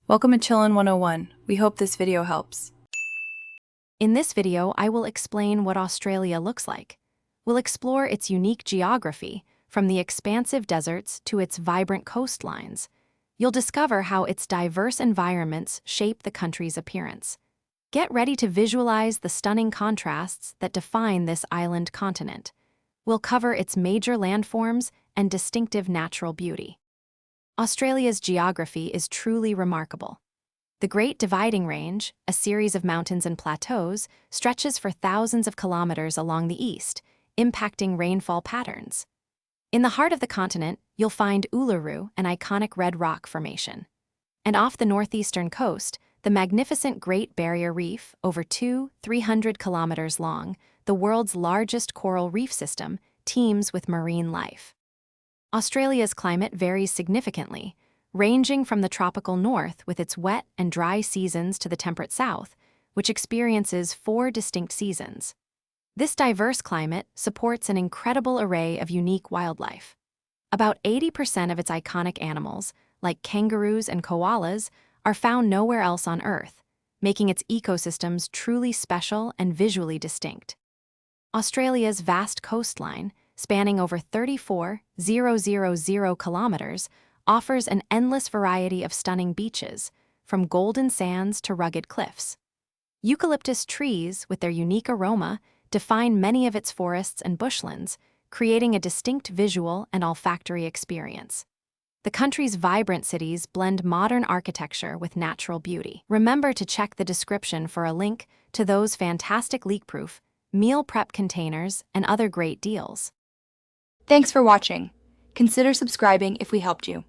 Welcome to Chillin' 101. We hope this video helps. In this video, I will explain what Australia looks like. We'll explore its unique geography, from the expansive deserts to its vibrant coastlines. You'll discover how its diverse environments shape the country's appearance. Get ready to visualize the stunning contrasts that define this island continent. We'll cover its major landforms and distinctive natural beauty. Australia's geography is truly remarkable. The Great Dividing Range, a series of mountains and plateaus, stretches for thousands of kilometers along the east, impacting rainfall patterns. In the heart of the continent, you'll find Uluru, an iconic red rock formation. And off the northeastern coast, the magnificent Great Barrier Reef, over 300 kilometers long, the world's largest coral reef system, teems with marine life. Australia's climate varies significantly, ranging from the tropical north with its wet and dry seasons to the temperate south, which experiences 4 distinct seasons. This diverse climate supports an incredible array of unique wildlife. About 80% of its iconic animals, like kangaroos and koalas, are found nowhere else on Earth, making its ecosystems truly special and visually distinct. Australia's vast coastline, spanning over 34,000 kilometers, offers an endless variety of stunning beaches, from golden sands to rugged cliffs. Eucalyptus trees, with their unique aroma, define many of its forests and bushlands, creating a distinct visual and olfactory experience. The country's vibrant cities blend modern architecture with natural beauty. Remember to check the description for a link to those fantastic leak-proof meal prep containers and other great deals. Thanks for watching. Consider subscribing if we helped you.